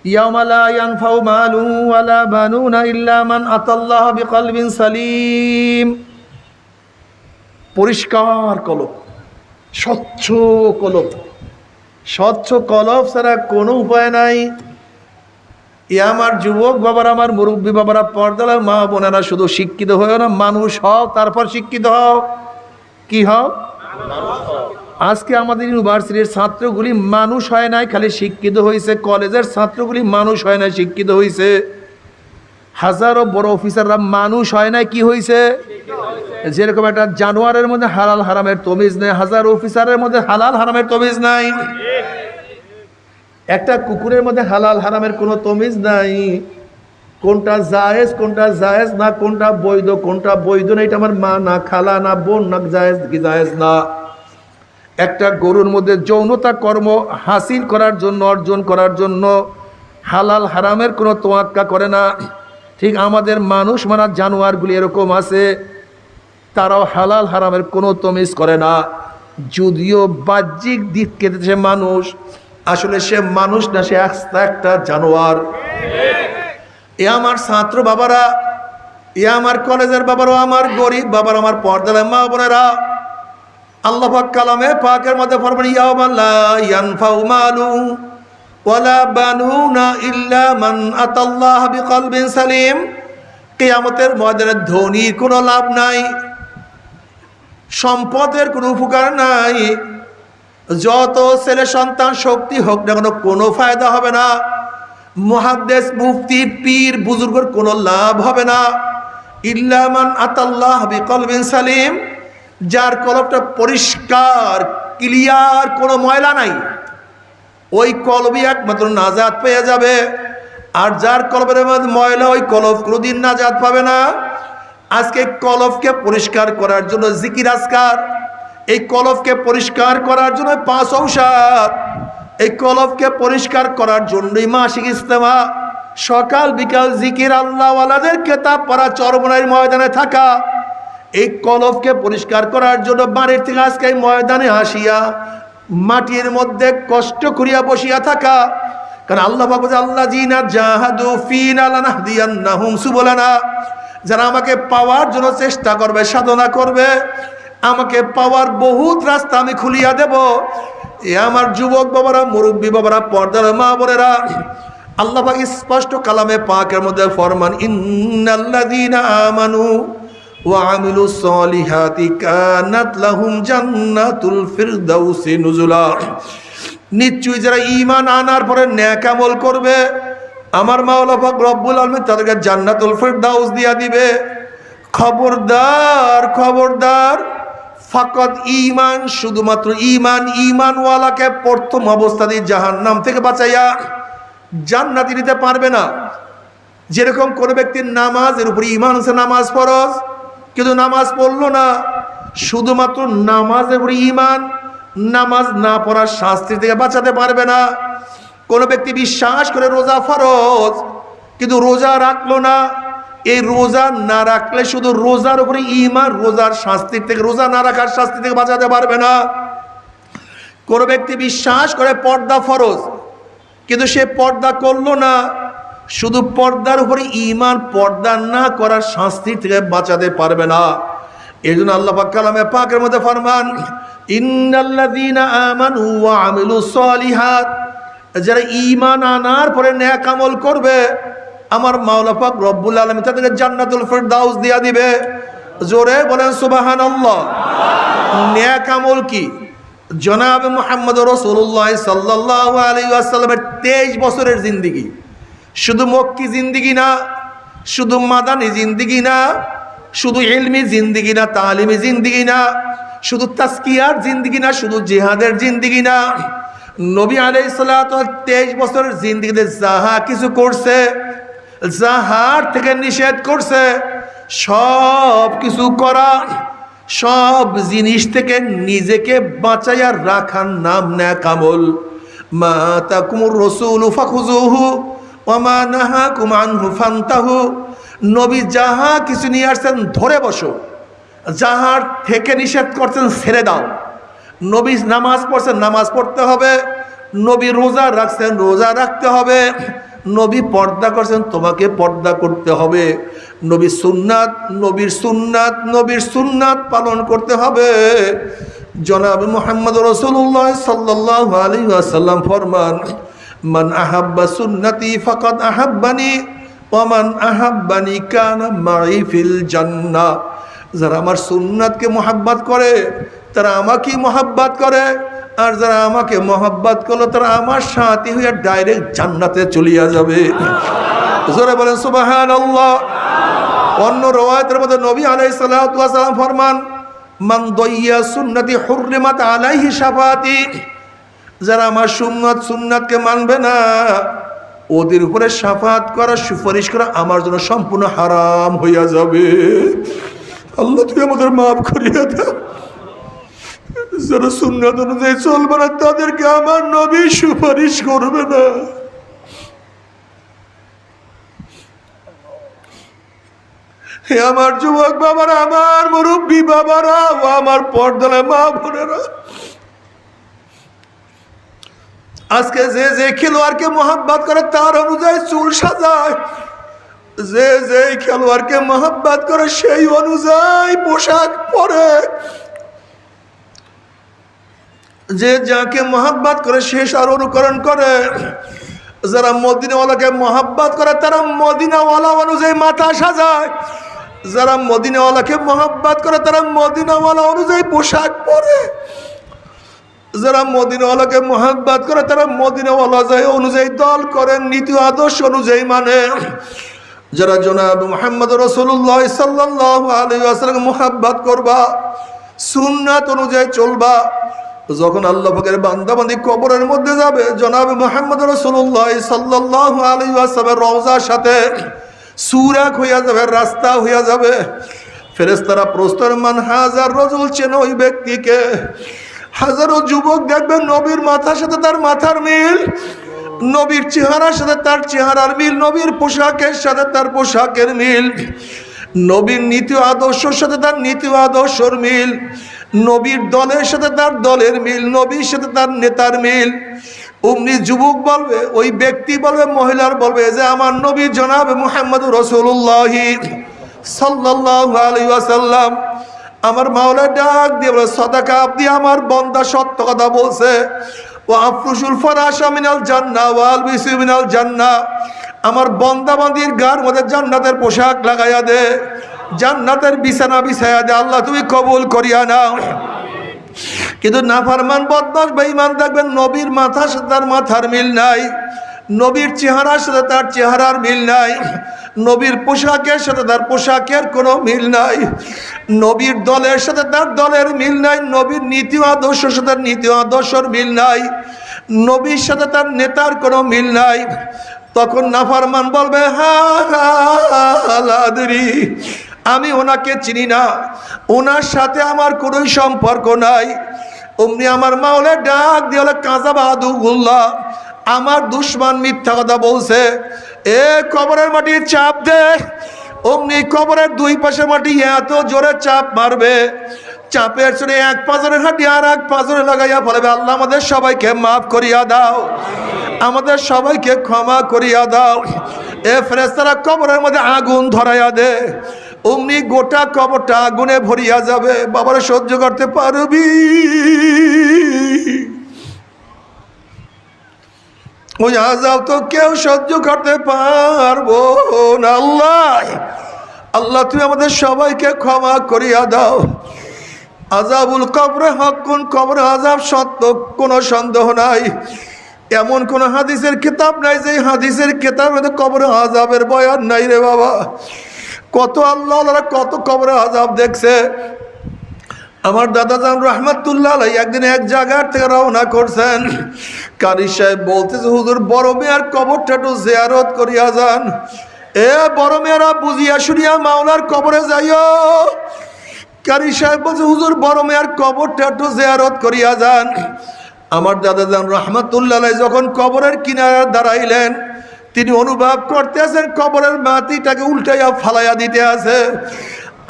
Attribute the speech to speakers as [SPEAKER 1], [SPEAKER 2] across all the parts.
[SPEAKER 1] ইয়াওমা লা ইয়ানফাউ মালুন ওয়ালা বানুনা ইল্লা মান আতাল্লাহ বিকলবিন সালিম। পরিষ্কার কলব, স্বচ্ছ কলব, স্বচ্ছ কলব ছাড়া কোনো উপায় নাই। আমার যুবক বাবারা, আমার মুরব্বী বাবারা, পর্দার মা বোনেরা, শুধু শিক্ষিত হয়েও না, মানুষ হও, তারপর শিক্ষিত হও। কি হও? আজকে আমাদের ইউনিভার্সিটির ছাত্রগুলি মানুষ হয় নাই, খালি শিক্ষিত হয়েছে। কলেজের ছাত্রগুলি মানুষ হয় নাই, শিক্ষিত হয়েছে। হাজারো বড় অফিসাররা মানুষ হয় নাই, কি হয়েছে? যেরকম একটা জানোয়ারের মধ্যে হালাল হারামের তমিজ নেই, হাজারো অফিসারের মধ্যে হালাল হারামের তমিজ নাই। একটা কুকুরের মধ্যে হালাল হারামের কোনো তমিজ নাই। কোনটা জায়েজ, কোনটা জায়েজ না, কোনটা বৈধ, কোনটা বৈধ না, এটা আমার মা না, খালা না, বোন না, জায়েজ কি জায়েজ না। একটা গরুর মধ্যে যৌনতা কর্ম হাসিল করার জন্য, অর্জন করার জন্য হালাল হারামের কোনো তোয়াক্কা করে না। ঠিক আমাদের মানুষ মানা জানোয়ারগুলি এরকম আছে, তারাও হালাল হারামের কোনো তমিজ করে না। যদিও বাহ্যিক দিক কেটে সে মানুষ, আসলে সে মানুষ না, সে একটা জানোয়ার। এ আমার ছাত্র বাবারা, এ আমার কলেজের বাবারা, আমার গরিব বাবারা, আমার পর্দার মা বোনেরা, আল্লাহ পাক কালামে পাকের মধ্যে ফরমান ইয়াওমা লা ইয়ানফাউ মালু ওয়ালা বানুনা ইল্লা মান আতাল্লাহ বিকলবিন সালিম। কিয়ামতের ময়দানে ধনীর কোনো লাভ নাই, সম্পদের কোনো উপকার নাই, যত ছেলে সন্তান শক্তি হোক না কেন কোনো ফায়দা হবে না। মুহাদ্দিস, মুফতি, পীর, বুজুর্গের কোনো লাভ হবে না। ইল্লা মান আতাল্লাহ বিকলবিন সালিম, যার কলবটা পরিষ্কার, ক্লিয়ার, কোনো ময়লা নাই, ওই কলবই একমাত্র নাজাত পেয়ে যাবে। আর যার কলবের মধ্যে ময়লা, ওই কলব কোনোদিন নাজাত পাবে না। আজকে কলবকে পরিষ্কার করার জন্য জিকির আজকার, এই কলবকে পরিষ্কার করার জন্য 5 ঔষধ, এই কলবকে পরিষ্কার করার জন্যই মাসিক ইজতেমা, সকাল বিকাল জিকির, আল্লাহওয়ালাদের কিতাব পড়া, চরমনাইয়ের ময়দানে থাকা। এই কলবকে পরিষ্কার করার জন্য বাড়ির থেকে আজকে এই ময়দানে আসিয়া মাটির মধ্যে কষ্ট করিয়া বসিয়া থাকা। কারণ আল্লাহ বাবু আল্লাযীনা জাহাদু ফীনা লানাহদিয়ান্নাহুম সুবুলানা, যারা আমাকে পাওয়ার জন্য চেষ্টা করবে, সাধনা করবে, আমাকে পাওয়ার বহুত রাস্তা আমি খুলিয়া দেব। এ আমার যুবক বাবারা, মুরব্বী বাবারা, পর্দার মা বোনেরা, আল্লাহ পাক স্পষ্ট কালামে পাকের মধ্যে ফরমান ইন্নাল্লাযীনা আমানু ওয়া আমিলুস সলিহাতি কানাত লাহুম জান্নাতুল ফিরদাউসি নুজুলা। নিশ্চয়ই যারা ঈমান আনার পরে নেক আমল করবে, আমার মাওলা পাক রব্বুল আলামিন তাদেরকে জান্নাতুল ফিরদাউস দিয়া দিবে। খবরদার, খবরদার, ফাকাত ঈমান, শুধুমাত্র ঈমান, ঈমানওয়ালাকে প্রথম অবস্থাতেই জাহান্নাম থেকে বাঁচাইয়া জান্নাতে নিতে পারবে না। যেরকম কোনো ব্যক্তির নামাজের উপরে ঈমান আছে, নামাজ ফরজ, কিন্তু নামাজ পড়লো না, শুধুমাত্র নামাজের উপরে ঈমান, নামাজ না পড়ার শাস্তি থেকে বাঁচাতে পারবে না। কোনো ব্যক্তি বিশ্বাস করে রোজা ফরজ, কিন্তু রোজা রাখলো না, এই রোজা না রাখলে শুধু রোজার উপরে ঈমান, রোজার শাস্তি থেকে, রোজা না রাখার শাস্তি থেকে বাঁচাতে পারবে না। কোনো ব্যক্তি বিশ্বাস করে পর্দা ফরজ, কিন্তু সে পর্দা করলো না, শুধু পর্দার উপরে ঈমান, পর্দা না করার শাস্তি থেকে বাঁচাতে পারবে না। এই জন্য আল্লাহ পাক কালামে পাকের মধ্যে ফরমান ইন্নাল্লাযীনা আমানু ওয়া আমিলুস সলিহাত, যারা ঈমান আনার পরে নেক আমল করবে, আমার মাওলা পাক রব্বুল আলামিন তাদেরকে জান্নাতুল ফিরদাউস দিয়া দিবে। জোরে বলেন সুবহানাল্লাহ। নেক আমল কি? জনাব মুহাম্মদ রাসূলুল্লাহ সাল্লাল্লাহু আলাইহি ওয়াসাল্লামের 23 বছরের জিন্দেগি, শুধু মক্কি জিন্দেগি না, শুধু মাদানী জিন্দেগি না, শুধু ইলমি জিন্দেগি না, তালিমি জিন্দেগি না, শুধু তাজকিয়ার জিন্দেগি না, শুধু জিহাদের জিন্দেগি না। নবী আলাইহিস সালাতু 23 বছরের জিন্দেগিতে যাহা কিছু করছে, যাহার থেকে নিষেধ করছে, সব কিছু করা, সব জিনিস থেকে নিজেকে বাঁচাইয়া রাখার নাম নেক আমল। মা তাকুমুর রাসূলু ফাখুযুহু ওয়া মা নাহাকুম আনহু ফান্তাহু। নবী যাহা কিছু নিয়ে আসছেন ধরে বসো, যাহার থেকে নিষেধ করছেন ছেড়ে দাও। নবী নামাজ পড়ছেন, নামাজ পড়তে হবে। নবী রোজা রাখছেন, রোজা রাখতে হবে। নবী পর্দা করছেন, তোমাকে পর্দা করতে হবে। নবীর সুন্নাত পালন করতে হবে। জনাব মুহাম্মদ রাসূলুল্লাহ সাল্লাল্লাহু আলাইহি ওয়াসাল্লাম ফরমান, মান আহাব্বা সুন্নতি ফাকাদ আহাব্বানি ওয়া মান আহাব্বানি কানা মাই ফিল জান্নাহ। যারা আমার সুন্নাতকে মুহাব্বত করে তারা আমাকেই মুহাব্বত করে, আর যারা আমাকে মুহাব্বত করলো তারা আমার সাথী হয়ে ডাইরেক্ট জান্নাতে চলিয়া যাবে। জোরে বলেন সুবহানাল্লাহ। অন্য রওয়ায়াতের মধ্যে নবী আলাইহিস সালাতু ওয়াস সালাম ফরমান, মান দাইয়া সুন্নতি হুররিমাত আলাইহি শাফাআতি। যারা আমার সুন্নাতকে মানবে না ওদের উপরে শাফাত করা, সুপারিশ করা আমার জন্য সম্পূর্ণ হারাম হইয়া যাবে। আল্লাহ তুই আমাদের মাফ করিয়া দাও। যারা সুন্নাত অনুযায়ী চলবে না তাদেরকে আমার নবী সুপারিশ করবে না। হে আমার যুবক বাবারা, আমার মুরব্বী বাবারা ও আমার পর্দার মা বোনেরা, আজকে যে খেলোয়াড়কে মোহাব্বত করে তার অনুযায়ী চুল সাজায়, যে খেলোয়াড়কে মোহাব্বত করে সেই অনুযায়ী পোশাক পরে, যে যাকে মোহাব্বত করে সে তার অনুকরণ করে। যারা মদিনাওয়ালাকে মোহাব্বত করে তারা মদিনাওয়ালা অনুযায়ী মাথা সাজায়, যারা মদিনাওয়ালাকে মোহাব্বত করে তারা মদিনাওয়ালা অনুযায়ী পোশাক পরে, যারা মদিনাওয়ালাকে মোহাব্বত করে তারা মদিনাওয়ালা অনুযায়ী দল করেন, নীতি আদর্শ অনুযায়ী মানে। যারা জনাব মুহাম্মদ রাসূলুল্লাহ সাল্লাল্লাহু আলাইহি ওয়াসাল্লাম মোহাব্বত করবা, সুন্নাত অনুযায়ী চলবা, যখন আল্লাহ পাকের বান্দাবান্দি কবরের মধ্যে যাবে জনাব মুহাম্মদ রাসূলুল্লাহ সাল্লাল্লাহু আলাইহি ওয়াসাল্লামের রওজার সাথে সুরাক হইয়া যাবে, রাস্তা হইয়া যাবে। ফেরেশতারা প্রশ্ন, মান হাজার রাজুল, চেন ওই ব্যক্তিকে। হাজারো যুবক দেখবেন নবীর মাথার সাথে তার মাথার মিল, নবীর চেহারার সাথে তার চেহারার মিল, নবীর পোশাকের সাথে তার পোশাকের মিল, নবীর নীতি আদর্শের সাথে তার নীতি আদর্শের মিল, নবীর দলের সাথে তার দলের মিল, নবীর সাথে তার নেতার মিল। অমনি যুবক বলবে, ওই ব্যক্তি বলবে, মহিলার বলবে যে আমার নবী জনাব মুহাম্মদুর রাসূলুল্লাহ সাল্লাল্লাহু আলাইহি ওয়াসাল্লাম। আমার মাওলা ডাক দিয়ে বলে, সাদাকা আবদি, আমার বান্দা সত্য কথা বলছে। ও আফরুশুল ফারাশা মিনাল জান্নাহ ওয়া আলবিসু মিনাল জান্নাহ, আমার বান্দা বান্দির গার মধ্যে জান্নাতের পোশাক লাগাইয়া দে, জান্নাতের বিছানা বিছাইয়া দে। আল্লাহ তুমি কবুল করিয়া নাও। কিন্তু নাফরমান বদমাশ বেঈমান দেখবেন নবীর মাথার সাথে তার মাথার মিল নাই, নবীর চেহারার সাথে তার চেহারার মিল নাই, নবীর পোশাকের সাথে তার পোশাকের কোনো মিল নাই, নবীর দলের সাথে তার দলের মিল নাই, নবীর নীতি আদর্শের সাথে তার নীতি আদর্শের মিল নাই, নবীর সাথে তার নেতার কোনো মিল নাই। তখন নাফরমান বলবে, আমি ওনাকে চিনি না, ওনার সাথে আমার কোনো সম্পর্ক নাই। অমনি আমার মাওলা ডাক দিয়ে বলে, কাযাবা আদুউল্লাহ, আমার দুশমন মিথ্যা কথা বলছে, এ কবরের মাটি চাপ দে। অমনি কবরের দুই পাশে মাটি এত জোরে চাপ মারবে, চাপের চলে এক পাঁজরের হাঁটি আর এক পাঁজরে লাগাইয়া বলবে, আল্লাহ আমাদের সবাইকে মাফ করিয়া দাও, আমাদের সবাইকে ক্ষমা করিয়া দাও। এ ফেরেশতারা কবরের মধ্যে আগুন ধরাইয়া দে। অমনি গোটা কবরটা আগুনে ভরিয়া যাবে। বাবারা সহ্য করতে পারবি? ওই আযাব তো কেউ সহ্য করতে পারবো না। আল্লাহ তুমি আমাদের সবাইকে ক্ষমা করিয়া দাও। আযাবুল কবরে হকুন, কবর আযাব সত্য, কোনো সন্দেহ নাই। এমন কোন হাদিসের কিতাব নাই যে হাদিসের কিতাবের কবর আযাবের বয়ান নাই রে বাবা। কত আল্লাহ কত কবর আযাব দেখছে। আমার দাদা জান রহমাতুল্লাহ আলাইহি একদিন এক জায়গার থেকে রওনা করছেন। কারি সাহেব বলতেছে, হুজুর বড় মেয়ার কবরটা একটু জিয়ারত করিয়া যান। এ বড় মেয়েরা বুঝিয়া শুনিয়া মাওলার কবরে যাইও। কারি সাহেব বলছে, হুজুর বড় মেয়ার কবরটা একটু জিয়ারত করিয়া যান। আমার দাদা জান রহমাতুল্লাহ আলাইহি যখন কবরের কিনারে দাঁড়াইলেন, তিনি অনুভব করতেছেন কবরের মাটিটাকে উল্টাইয়া ফালাইয়া দিতে আছে।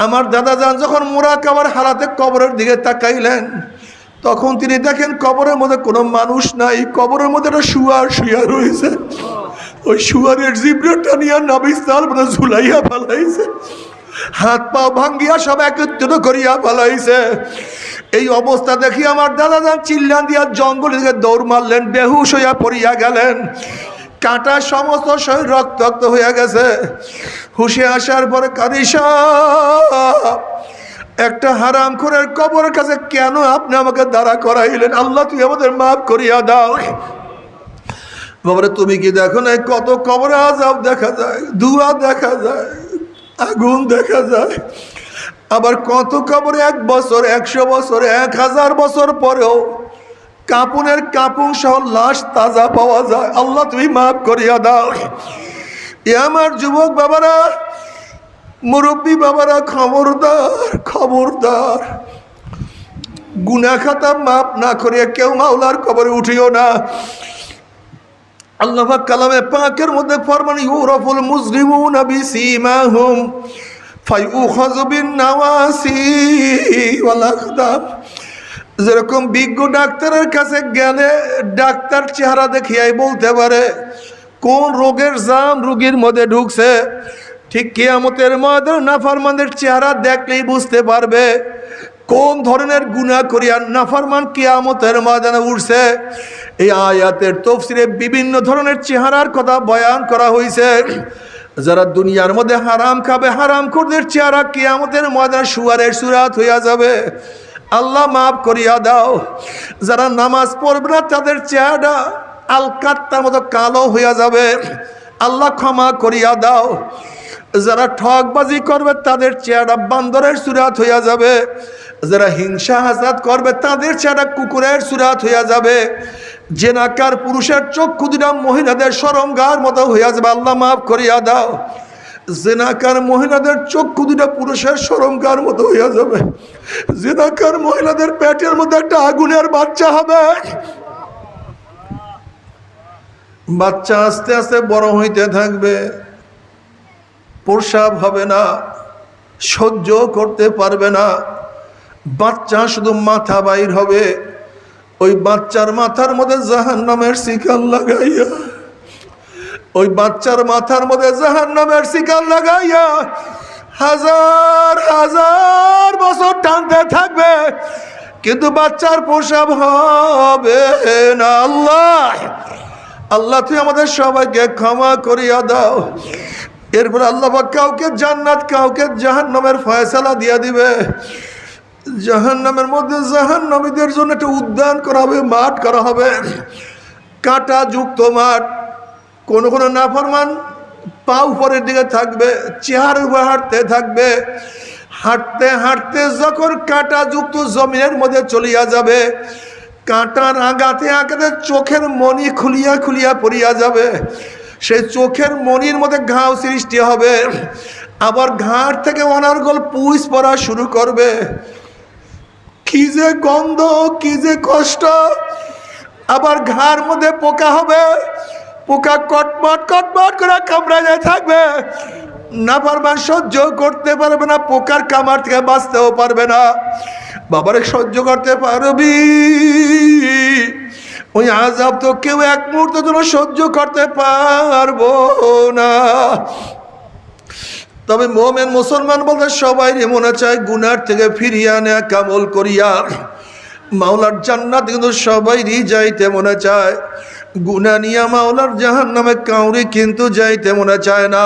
[SPEAKER 1] আমার দাদা যান যখন মুরাকাবার হালাতে কবরের দিকে তাকাইলেন, তখন তিনি দেখেন কবরের মধ্যে কোনো মানুষ নাই, কবরের মধ্যে একটা শুয়া রয়েছে। ওই শুয়ারের জিব্রাটা নিয়ে নবী সাল্লাল্লাহু আলাইহি ঝুলাইয়া ফেলাইছে, হাত পা ভাঙ্গিয়া সব একত্রিত করিয়া ফেলাইছে। এই অবস্থা দেখি আমার দাদা যান চিল্লান দিয়া জঙ্গলে দিকে দৌড় মারলেন, বেহুশ হইয়া পড়িয়া গেলেন, কাঁটা সমস্ত শরীর রক্তাক্ত হইয়া গেছে। হুশে আসার পরে কাদিসা একটা হারামখোরের কবরের কাছে কেন আপনি আমাকে দাঁড়া করাইলেন? আল্লাহ তুই আমাদের মাফ করিয়া দাও। বাবারে তুমি কি দেখো না কত কবরে আযাব দেখা যায়, ধোঁয়া দেখা যায়, আগুন দেখা যায়, আবার কত কবরে 1 বছর 100 বছর 1000 বছর পরেও কাপুনের কাপুন সহ লাশ তাজা পাওয়া যায়। আল্লাহ তুমি মাফ করিয়া দাও। এ আমার যুবক বাবারা, মুরব্বী বাবারা, খবরদার খবরদার, গুনাহ খাতা মাফ না করিয়া কেউ মাওলার কবরে উঠিও না। আল্লাহ পাক কালামে পাকের মধ্যে ফরমান ইউরাফুল মুজরিমুনা বিসীমাহুম ফায়ুখাযু বিন-নাওয়াসি ওয়াল আকদাম। যেরকম বিজ্ঞ ডাক্তারের কাছে গেলে ডাক্তার চেহারা দেখিয়াই বলতে পারে কোন রোগের জাম রোগীর মধ্যে ঢুকছে, ঠিক কিয়ামতের ময়দানে নাফরমানদের চেহারা দেখলেই বুঝতে পারবে কোন ধরনের গুনাহ করিয়া নাফরমান কিয়ামতের ময়দানে উঠছে। এই আয়াতের তাফসীরে বিভিন্ন ধরনের চেহারার কথা বয়ান করা হয়েছে। যারা দুনিয়ার মধ্যে হারাম খাবে, হারামখোরদের চেহারা কিয়ামতের ময়দানে শুয়ারের সুরাত হইয়া যাবে। আল্লাহ মাফ করিয়া দাও। যারা নামাজ পড়বে না তাদের চেহারা আলকাত্তার মতো কালো হইয়া যাবে। আল্লাহ ক্ষমা করিয়া দাও। যারা ঠকবাজি করবে তাদের চেহারা বান্দরের সুরাত হইয়া যাবে। যারা হিংসা হাসাদ করবে তাদের চেহারা কুকুরের সুরাত হইয়া যাবে। জেনাকার পুরুষের চক্ষু দুটা মহিলাদের শরমগার মতো হইয়া যাবে। আল্লাহ মাফ করিয়া দাও। জেনাকার মহিলাদের চক্ষু দুটা পুরুষের শরমগার মতো হইয়া যাবে। জেনাকার মহিলাদের পেটের মধ্যে একটা আগুনের বাচ্চা হবে। বাচ্চা আস্তে আস্তে বড় হইতে থাকবে, প্রসাব হবে না, সহ্য করতে পারবে না, বাচ্চা শুধু মাথা বাইর হবে। ওই বাচ্চার মাথার মধ্যে জাহান্নামের শিকল লাগাইয়া, ওই বাচ্চার মাথার মধ্যে জাহান্নামের শিকল লাগাইয়া হাজার হাজার বছর টানতে থাকবে, কিন্তু বাচ্চার প্রসাব হবে না। আল্লাহ আল্লাহ তুই আমাদের সবাইকে ক্ষমা করিয়া দাও। এরপর আল্লাহ কাউকে জান্নাত কাউকে জাহান্নামের ফয়সালা দিয়া দিবে। জাহান্নামের মধ্যে জাহান্নামীদের জন্য একটা উদ্যান করা হবে, মাঠ করা হবে, কাঁটা যুক্ত মাঠ। কোন কোন নাফরমান পা উপরের দিকে থাকবে, চেহারা উপরে হাঁটতে থাকবে। হাঁটতে হাঁটতে যখন কাঁটা যুক্ত জমিনের মধ্যে চলিয়া যাবে, কাঁটার আগাতে আগাতে চোখের মণি খুলিয়া খুলিয়া পড়িয়া যাবে। সেই চোখের মণির মধ্যে ঘাও সৃষ্টি হবে, আবার ঘাট থেকে অনর্গল পুষ পড়া শুরু করবে। কি যে গন্ধ, কি যে কষ্ট। আবার ঘাড় মধ্যে পোকা হবে, পোকা কটমট কটমট করে কামড়ায় থাকবে। নাফরমান সহ্য করতে পারবে না, পোকার কামড় থেকে বাঁচতেও পারবে না। বাবারে সহ্য করতে পারবি? ওই আযাব তো কেউ এক মুহূর্তের জন্য সহ্য করতে পারবো না। তবে মুমিন মুসলমান বলতে সবাই মনে চায় গুনার থেকে ফিরিয়ে আনে কামল করিয়া মাওলার জান্নাত, কিন্তু সবাইরই যাইতে মনে চায়। গুনাহ নিয়া মাওলার জাহান্নামে কাউরি কিন্তু যাইতে মনে চায় না।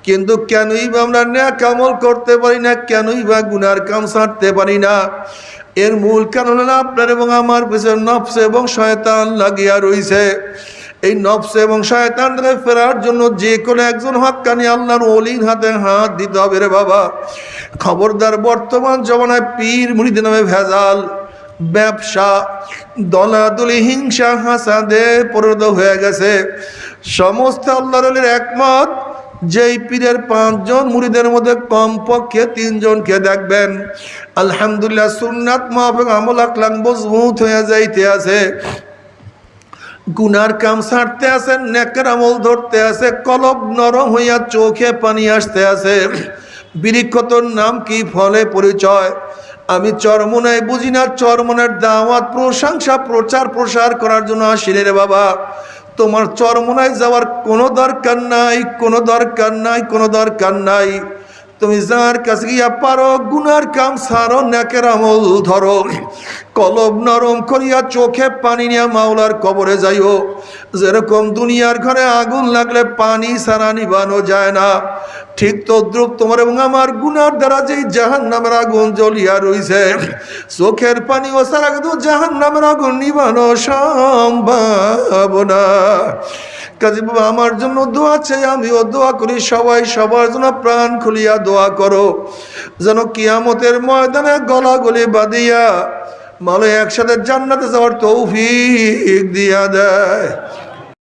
[SPEAKER 1] কিন্তু কেনই বা আমরা নেক আমল করতে পারি না, কেনই বা গুনার কাম ছাড়তে পারি না? এর মূল কারণ হলো আপনার এবং আমার পিছনে নফস এবং শয়তান লাগিয়া রইছে। এই নফস এবং শয়তান থেকে ফেরার জন্য যে কোনো একজন হক্কানি আল্লাহর ওলির হাতে হাত দিতে হবে রে বাবা। খবরদার, বর্তমান জমানায় পীর মুরিদের নামে ভেজাল, ব্যবসা, দলাদলি, হিংসা হাসাদে পরিণত হয়ে গেছে। সমস্ত আল্লাহর ওলির একমত, যেই পীরের 5 জন মুরিদের মধ্যে কমপক্ষে 3 জনকে দেখবেন আলহামদুলিল্লাহ সুন্নাত মাফিক আমল আকলাক মজবুত হয়ে যাইতে আছে, গুনার কাম ছাড়তে আছে, নেকের আমল ধরতে আছে, কলব নরম হইয়া চোখে পানি আসতে আছে। বৃক্ষতর নাম কি, ফলে পরিচয়। আমি চরমনায় বুঝি না, চরমনের দাওয়াত প্রশংসা প্রচার প্রসার করার জন্য আসিলে রে বাবা। তোমার চরমোনায় যাওয়ার কোনো দরকার নাই, কোনো দরকার নাই, কোনো দরকার নাই। তুমি যার কাছে গিয়া পারো গুনার কাম সারো, নেকের আমল ধরো, কলব নরম করিয়া চোখে পানি নিয়া মাওলার কবরে যাইও। যেরকম দুনিয়ার ঘরে আগুন লাগলে পানি ছাড়া নিবানো যায় না, ঠিক তদ্রুপ তোমার এবং আমার গুনার দ্বারা যেই জাহান্নামের আগুন জ্বলিয়া রইছে, চোখের পানি ও ছাড়া কিন্তু জাহান্নামের আগুন নিবানো সম্ভব না। কাজী বাবা আমার জন্য দোয়া চাই, আমিও দোয়া করি, সবাই সবার জন্য প্রাণ খুলিয়া দোয়া করো, যেন কিয়ামতের ময়দানে গলাগলি বাঁধিয়া মালে একসাথে জান্নাতে যাওয়ার তৌফিক দিয়া দেয়।